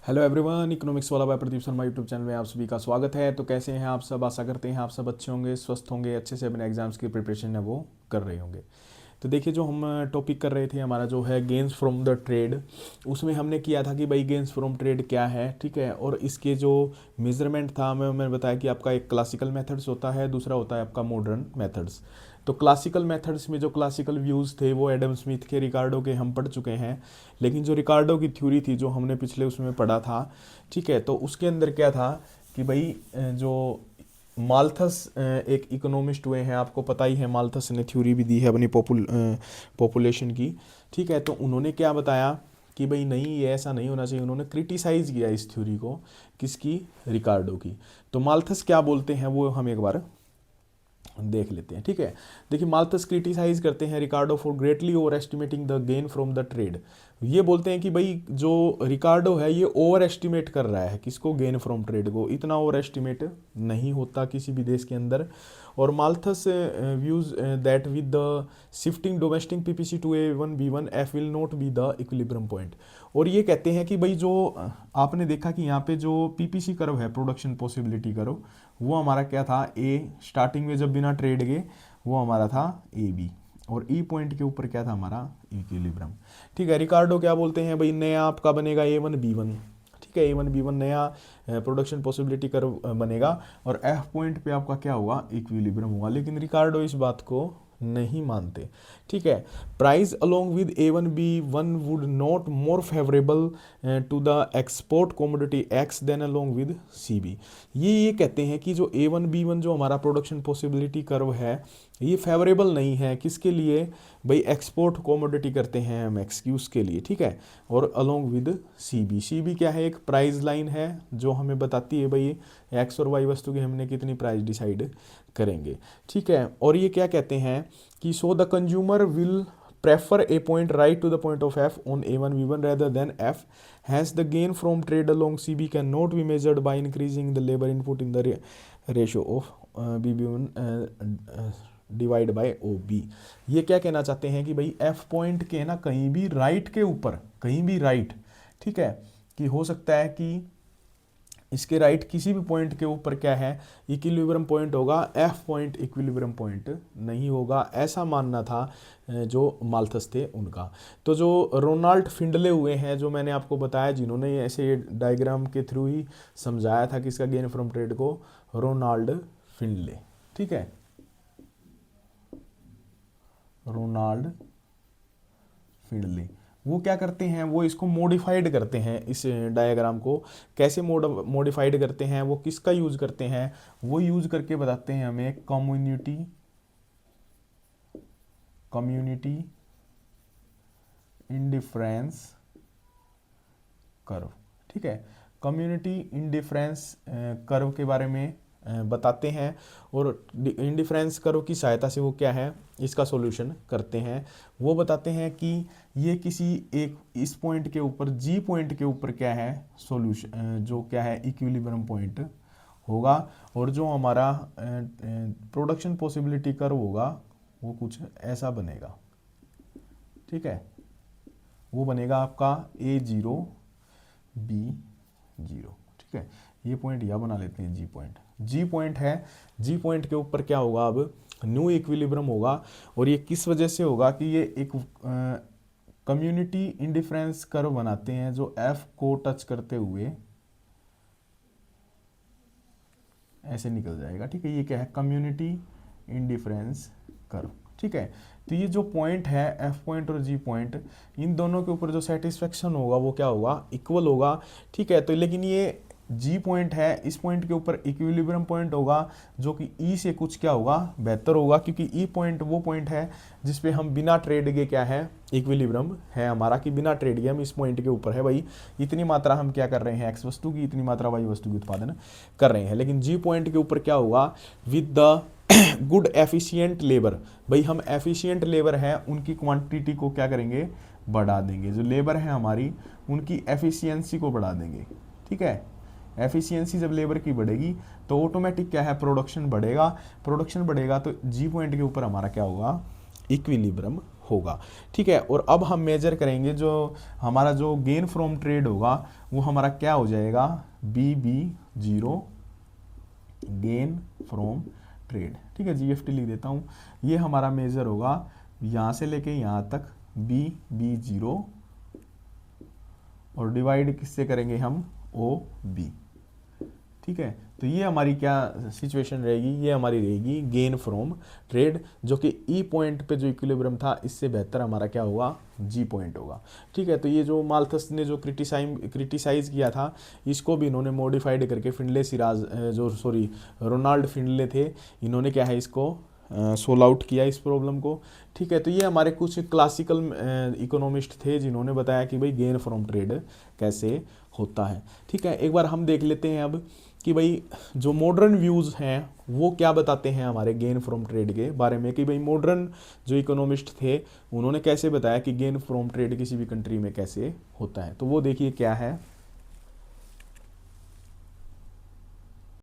Hello everyone, economics वाला by Pradeep Sharma YouTube channel में आप सभी का स्वागत है। तो कैसे हैं आप सब? आशा करते हैं आप सब अच्छे होंगे, स्वस्थ होंगे, अच्छे से अपने एग्जाम्स की प्रिपरेशन है वो कर रहे होंगे। तो देखिए, जो हम टॉपिक कर रहे थे हमारा जो है गेन्स फ्रॉम द ट्रेड, उसमें हमने किया था कि भाई गेन्स फ्रॉम ट्रेड क्या है, ठीक है। और इसके जो मेजरमेंट था मैंने बताया कि आपका एक क्लासिकल मेथड्स होता है, दूसरा होता है आपका मॉडर्न मेथड्स। तो क्लासिकल मेथड्स में जो क्लासिकल व्यूज़ थे वो एडम स्मिथ के, रिकार्डो के हम पढ़ चुके हैं। लेकिन जो रिकार्डो की थ्योरी थी जो हमने पिछले उसमें पढ़ा था, ठीक है, तो उसके अंदर क्या था कि भाई जो माल्थस एक इकोनॉमिस्ट हुए हैं, आपको पता ही है, माल्थस ने थ्योरी भी दी है अपनी पॉपुलेशन की, ठीक है। तो उन्होंने क्या बताया कि भाई नहीं, ये ऐसा नहीं होना चाहिए। उन्होंने क्रिटिसाइज़ किया इस थ्योरी को, किसकी? रिकार्डो की। तो माल्थस क्या बोलते हैं वो हम एक बार देख लेते हैं, ठीक है। देखिए, माल्थस क्रिटिसाइज करते हैं Ricardo for greatly overestimating the gain from the trade. ये बोलते हैं कि भाई जो रिकार्डो है ये ओवर एस्टिमेट कर रहा है, किसको? गेन फ्रॉम ट्रेड को। इतना ओवर एस्टिमेट नहीं होता किसी भी देश के अंदर। और Malthus views that with the shifting domestic PPC to A1B1 F will not be the equilibrium point. और ये कहते हैं कि भाई जो आपने देखा कि यहाँ पे जो पीपीसी कर्व है, प्रोडक्शन पॉसिबिलिटी कर्व, वो हमारा क्या था? ए स्टार्टिंग में जब बिना ट्रेड के, वो हमारा था ए बी। और ई पॉइंट के ऊपर क्या था हमारा? इक्विलिब्रियम, ठीक है। रिकार्डो क्या बोलते हैं भाई? नया आपका बनेगा A1B1, ठीक है। A1B1 नया प्रोडक्शन पॉसिबिलिटी कर्व बनेगा, और एफ पॉइंट पे आपका क्या होगा? इक्विलिब्रियम होगा। लेकिन रिकार्डो इस बात को नहीं मानते, ठीक है। Price along with A1B1 would not more favourable to the export commodity X than along with CB। ये कहते हैं कि जो A1B1 जो हमारा प्रोडक्शन पॉसिबिलिटी कर्व है, ये फेवरेबल नहीं है किसके लिए? भाई एक्सपोर्ट कमोडिटी करते हैं हम एक्सक्यूज के लिए, ठीक है। और अलोंग विद CB क्या है? एक प्राइस लाइन है जो हमें बताती है भाई एक्स और वाई वस्तु की हमने कितनी प्राइस डिसाइड करेंगे, ठीक है। और ये क्या कहते हैं कि so the consumer will prefer a point right to the point of F on A1B1 rather than F. Hence, the gain from trade along CB cannot be measured by increasing the labor input in the ratio of BB1 divide by OB। ये क्या कहना चाहते हैं कि भाई F point के ना कहीं भी राइट के ऊपर, कहीं भी राइट, ठीक है, कि हो सकता है कि इसके राइट किसी भी पॉइंट के ऊपर क्या है? इक्विलिब्रियम पॉइंट होगा, एफ पॉइंट इक्विलिब्रियम पॉइंट नहीं होगा, ऐसा मानना था जो माल्थस थे उनका। तो जो रोनाल्ड फिंडले हुए हैं, जो मैंने आपको बताया, जिन्होंने ऐसे डायग्राम के थ्रू ही समझाया था किसका? गेन फ्रॉम ट्रेड को, रोनाल्ड फिंडले, ठीक है। रोनाल्ड फिंडले वो क्या करते हैं? वो इसको मॉडिफाइड करते हैं, इस डायग्राम को। कैसे मॉडिफाइड करते हैं? वो किसका यूज करते हैं? वो यूज करके बताते हैं हमें कम्युनिटी इंडिफरेंस कर्व, ठीक है। कम्युनिटी इंडिफरेंस कर्व के बारे में बताते हैं, और इंडिफरेंस कर्व की सहायता से वो क्या है? इसका सॉल्यूशन करते हैं। वो बताते हैं कि ये किसी एक इस पॉइंट के ऊपर, जी पॉइंट के ऊपर क्या है? सॉल्यूशन जो क्या है? इक्विलिब्रियम पॉइंट होगा। और जो हमारा प्रोडक्शन पॉसिबिलिटी कर्व होगा वो कुछ ऐसा बनेगा, ठीक है। वो बनेगा आपका A0B0, ठीक है। ये पॉइंट यह बना लेते हैं, जी पॉइंट है। जी पॉइंट के ऊपर क्या होगा? अब न्यू इक्विलिब्रियम होगा। और ये किस वजह से होगा? कि ये एक कम्युनिटी इंडिफरेंस कर्व बनाते हैं जो एफ को टच करते हुए ऐसे निकल जाएगा, ठीक है। ये क्या है? कम्युनिटी इंडिफरेंस कर्व, ठीक है। तो ये जो पॉइंट है, एफ पॉइंट और जी पॉइंट, इन दोनों के ऊपर जो सेटिस्फेक्शन होगा वो क्या होगा? इक्वल होगा, ठीक है। तो लेकिन ये जी पॉइंट है, इस पॉइंट के ऊपर इक्विलिब्रियम पॉइंट होगा जो कि ई से कुछ क्या होगा? बेहतर होगा, क्योंकि ई पॉइंट वो पॉइंट है जिसपे हम बिना ट्रेड के क्या है? इक्विलिब्रियम है हमारा, कि बिना ट्रेड के हम इस पॉइंट के ऊपर है भाई, इतनी मात्रा हम क्या कर रहे हैं? एक्स वस्तु की, इतनी मात्रा वाई वस्तु की उत्पादन कर रहे हैं। लेकिन जी पॉइंट के ऊपर क्या होगा? With the good efficient labour, भाई हम एफिशिएंट लेबर है उनकी क्वांटिटी को क्या करेंगे? बढ़ा देंगे। जो लेबर है हमारी, उनकी एफिशिएंसी को बढ़ा देंगे, ठीक है। एफिशिएंसी जब लेबर की बढ़ेगी तो ऑटोमेटिक क्या है? प्रोडक्शन बढ़ेगा। प्रोडक्शन बढ़ेगा तो जी पॉइंट के ऊपर हमारा क्या होगा? इक्विलिब्रियम होगा। ठीक है, और अब हम मेजर करेंगे जो हमारा जो गेन फ्रॉम ट्रेड होगा वो हमारा क्या हो जाएगा, BB0 गेन फ्रॉम ट्रेड। ठीक है, GFT लिख देता हूँ। ये हमारा मेजर होगा यहाँ से लेके यहाँ तक BB0 और डिवाइड किससे करेंगे हम, OB। ठीक है, तो ये हमारी क्या सिचुएशन रहेगी, ये हमारी रहेगी गेन फ्रॉम ट्रेड, जो कि ई पॉइंट पे जो इक्विलिब्रियम था इससे बेहतर हमारा क्या होगा, जी पॉइंट होगा। ठीक है, तो ये जो माल्थस ने जो क्रिटिसाइज किया था, इसको भी इन्होंने मॉडिफाइड करके फिंडले सिराज जो सॉरी रोनाल्ड फिंडले थे, इन्होंने क्या है इसको सोल्व आउट किया इस प्रॉब्लम को। ठीक है, तो ये हमारे कुछ क्लासिकल इकोनॉमिस्ट थे जिन्होंने बताया कि भाई गेन फ्रॉम ट्रेड कैसे होता है। ठीक है, एक बार हम देख लेते हैं अब कि भाई जो मॉडर्न व्यूज़ हैं वो क्या बताते हैं हमारे गेन फ्रॉम ट्रेड के बारे में, कि भाई मॉडर्न जो इकोनॉमिस्ट थे उन्होंने कैसे बताया कि गेन फ्रॉम ट्रेड किसी भी कंट्री में कैसे होता है। तो वो देखिए क्या है,